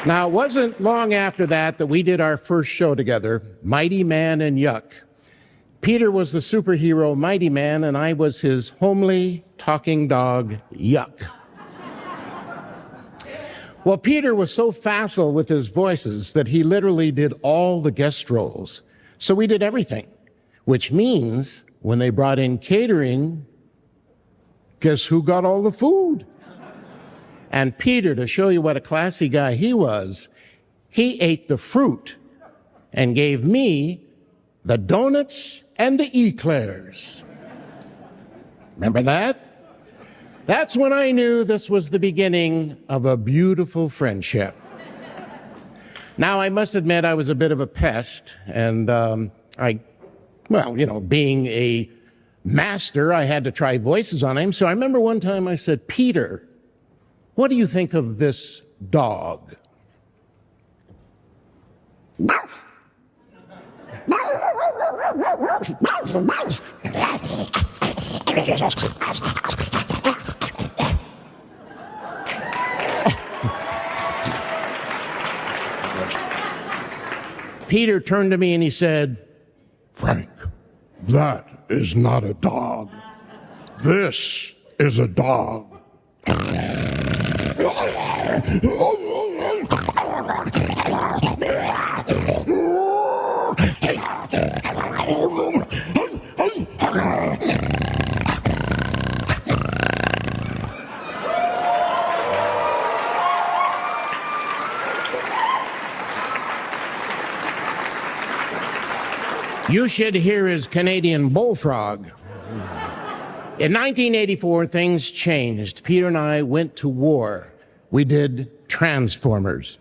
Now, it wasn't long after that we did our first show together, Mighty Man and Yuck. Peter was the superhero Mighty Man, and I was his homely, talking dog, Yuck. Well, Peter was so facile with his voices that he literally did all the guest roles. So we did everything, which means when they brought in catering, guess who got all the food? And Peter, to show you what a classy guy he was, he ate the fruit and gave me the donuts and the eclairs. Remember that? That's when I knew this was the beginning of a beautiful friendship. Now, I must admit I was a bit of a pest, and being a master, I had to try voices on him. So I remember one time I said, Peter, what do you think of this dog? Peter turned to me and he said, Frank, that is not a dog. This is a dog. You should hear his Canadian bullfrog. In 1984, things changed. Peter and I went to war. We did Transformers.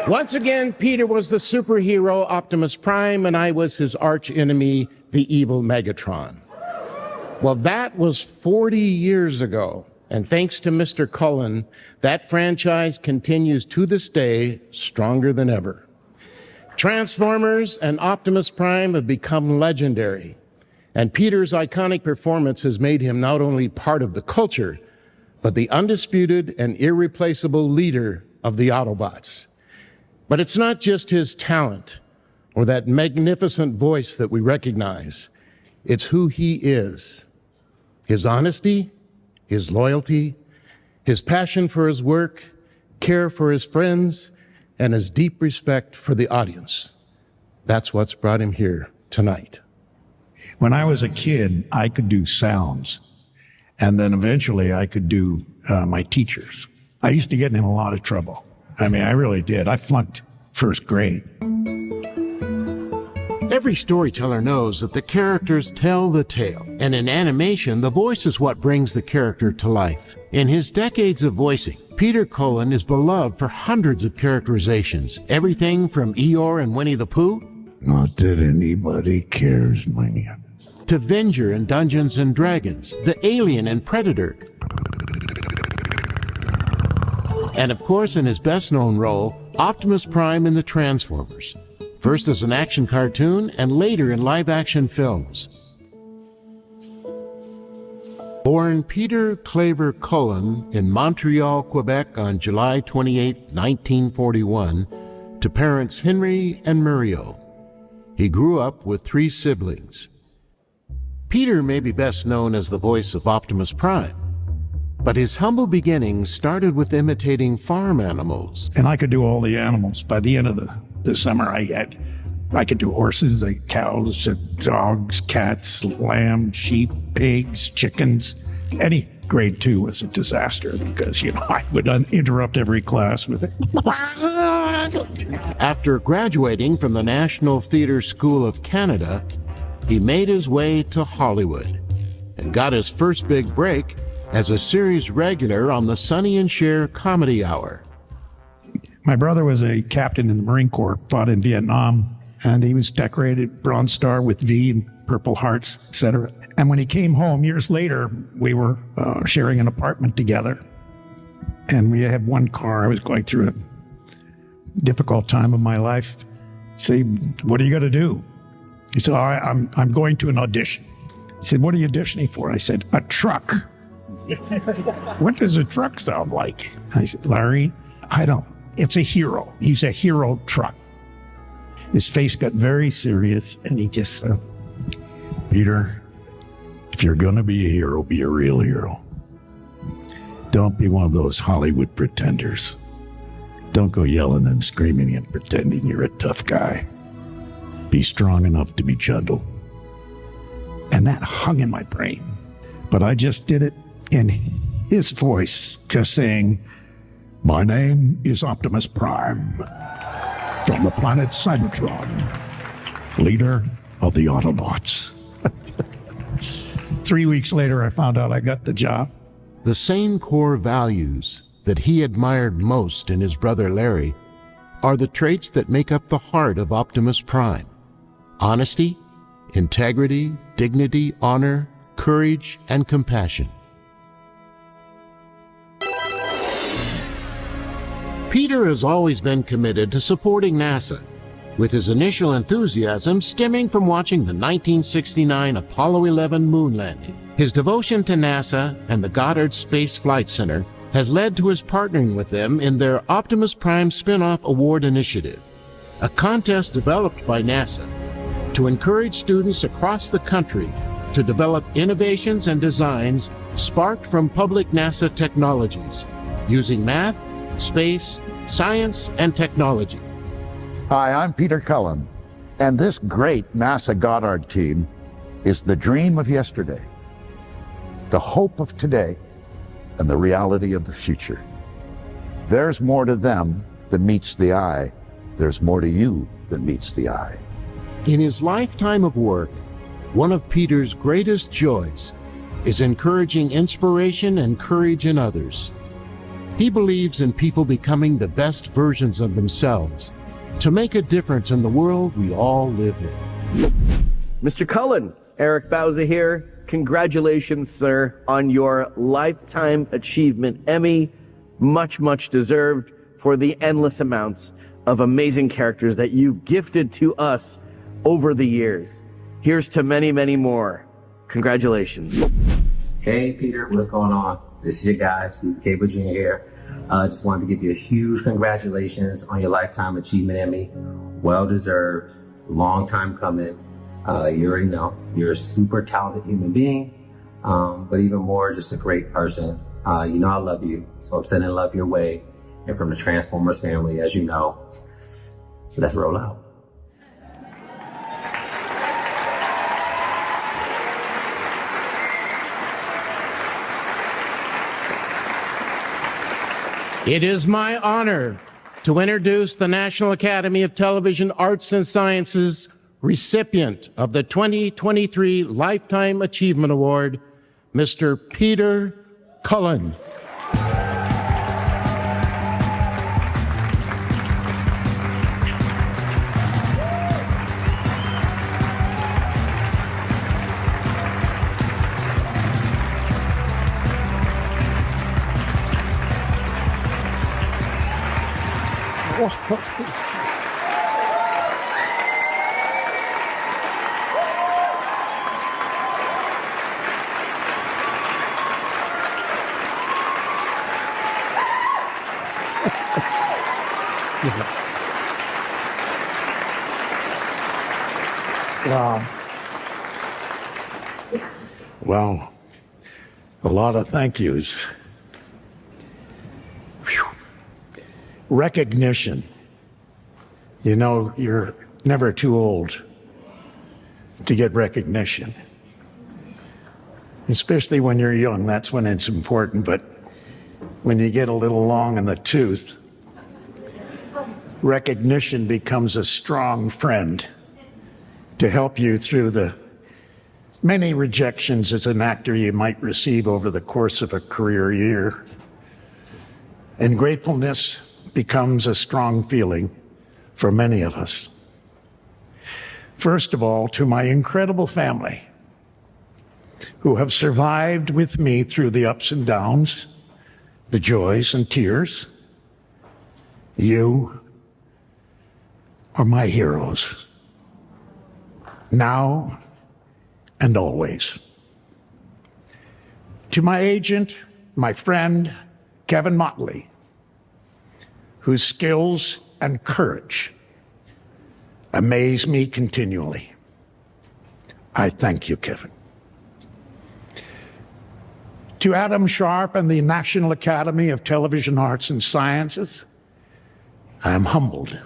Once again, Peter was the superhero Optimus Prime, and I was his arch enemy, the evil Megatron. Well, that was 40 years ago, and thanks to Mr. Cullen, that franchise continues to this day stronger than ever. Transformers and Optimus Prime have become legendary, and Peter's iconic performance has made him not only part of the culture, but the undisputed and irreplaceable leader of the Autobots. But it's not just his talent or that magnificent voice that we recognize. It's who he is. His honesty, his loyalty, his passion for his work, care for his friends, and his deep respect for the audience. That's what's brought him here tonight. When I was a kid, I could do sounds. And then eventually I could do my teachers. I used to get in a lot of trouble. I mean, I really did. I flunked first grade. Every storyteller knows that the characters tell the tale, and in animation, the voice is what brings the character to life. In his decades of voicing, Peter Cullen is beloved for hundreds of characterizations, everything from Eeyore and Winnie the Pooh, Not that anybody cares, man, to Venger in Dungeons and Dragons, the Alien and Predator, and of course in his best-known role, Optimus Prime in the Transformers, first as an action cartoon and later in live-action films. Born Peter Claver Cullen in Montreal, Quebec on July 28, 1941, to parents Henry and Muriel. He grew up with 3 siblings. Peter may be best known as the voice of Optimus Prime, but his humble beginnings started with imitating farm animals. And I could do all the animals. By the end of the summer, I could do horses, cows, dogs, cats, lamb, sheep, pigs, chickens. Any grade 2 was a disaster because, I would interrupt every class with it. After graduating from the National Theatre School of Canada, he made his way to Hollywood and got his first big break as a series regular on the Sonny and Cher Comedy Hour. My brother was a captain in the Marine Corps, fought in Vietnam, and he was decorated Bronze Star with V and Purple Hearts, etc. And when he came home years later, we were sharing an apartment together, and we had one car. I was going through a difficult time of my life. Say, what are you going to do? He said, I'm going to an audition. He said, what are you auditioning for? I said, a truck. What does a truck sound like? I said, Larry, it's a hero. He's a hero truck. His face got very serious, and he just said, Peter, if you're going to be a hero, be a real hero. Don't be one of those Hollywood pretenders. Don't go yelling and screaming and pretending you're a tough guy. Be strong enough to be gentle. And that hung in my brain. But I just did it in his voice, just saying, my name is Optimus Prime, from the planet Cybertron, leader of the Autobots. 3 weeks later, I found out I got the job. The same core values that he admired most in his brother Larry are the traits that make up the heart of Optimus Prime: honesty, integrity, dignity, honor, courage, and compassion. Peter has always been committed to supporting NASA, with his initial enthusiasm stemming from watching the 1969 Apollo 11 moon landing. His devotion to NASA and the Goddard Space Flight Center has led to his partnering with them in their Optimus Prime Spin-off Award Initiative, a contest developed by NASA to encourage students across the country to develop innovations and designs sparked from public NASA technologies, using math, space, science, and technology. Hi, I'm Peter Cullen, and this great NASA Goddard team is the dream of yesterday, the hope of today, and the reality of the future. There's more to them than meets the eye. There's more to you than meets the eye. In his lifetime of work, one of Peter's greatest joys is encouraging inspiration and courage in others. He believes in people becoming the best versions of themselves to make a difference in the world we all live in. Mr. Cullen, Eric Bauza here. Congratulations, sir, on your Lifetime Achievement Emmy. Much, much deserved for the endless amounts of amazing characters that you've gifted to us over the years. Here's to many, many more. Congratulations. Hey, Peter, what's going on? This is your guy, Steve Cable Jr. here. Just wanted to give you a huge congratulations on your Lifetime Achievement Emmy. Well deserved, long time coming. You already know, you're a super talented human being, but even more, just a great person. You know I love you, so I'm sending love your way. And from the Transformers family, as you know, let's roll out. It is my honor to introduce the National Academy of Television Arts and Sciences recipient of the 2023 Lifetime Achievement Award, Mr. Peter Cullen. Wow. Well, a lot of thank yous. Whew. Recognition. You know, you're never too old to get recognition. Especially when you're young, that's when it's important. But when you get a little long in the tooth, recognition becomes a strong friend to help you through the many rejections as an actor you might receive over the course of a career year. And gratefulness becomes a strong feeling for many of us. First of all, to my incredible family, who have survived with me through the ups and downs, the joys and tears. You are my heroes, now and always. To my agent, my friend, Kevin Motley, whose skills and courage amaze me continually, I thank you, Kevin. To Adam Sharp and the National Academy of Television Arts and Sciences, I am humbled.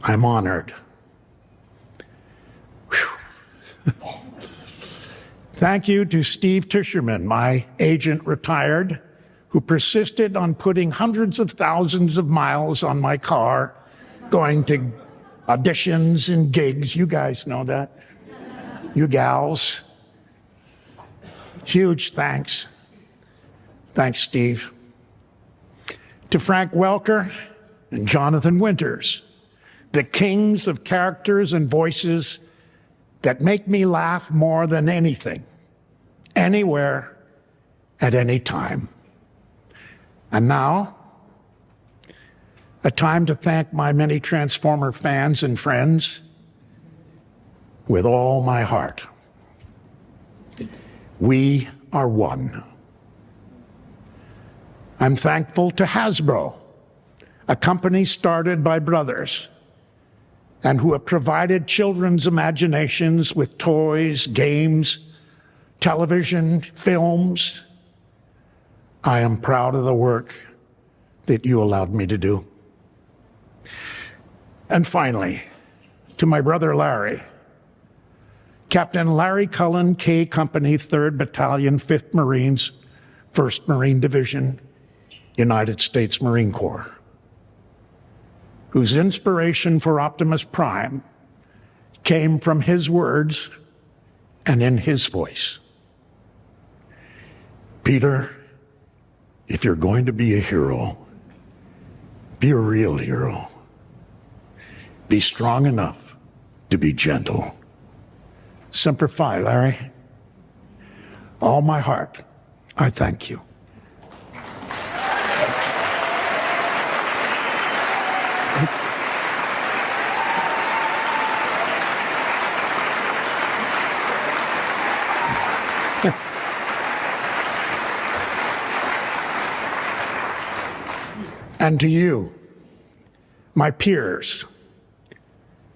I'm honored. Whew. Thank you to Steve Tischerman, my agent retired, who persisted on putting hundreds of thousands of miles on my car, going to auditions and gigs. You guys know that. You gals. Huge thanks. Thanks, Steve. To Frank Welker and Jonathan Winters, the kings of characters and voices that make me laugh more than anything, anywhere, at any time. And now, a time to thank my many Transformer fans and friends with all my heart. We are one. I'm thankful to Hasbro, a company started by brothers and who have provided children's imaginations with toys, games, television, films. I am proud of the work that you allowed me to do. And finally, to my brother Larry, Captain Larry Cullen, K Company, 3rd Battalion, 5th Marines, 1st Marine Division, United States Marine Corps, whose inspiration for Optimus Prime came from his words and in his voice. Peter, if you're going to be a hero, be a real hero. Be strong enough to be gentle. Semper Fi, Larry. All my heart, I thank you. And to you, my peers,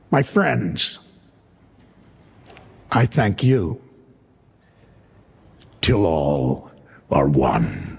my friends, I thank you till all are one.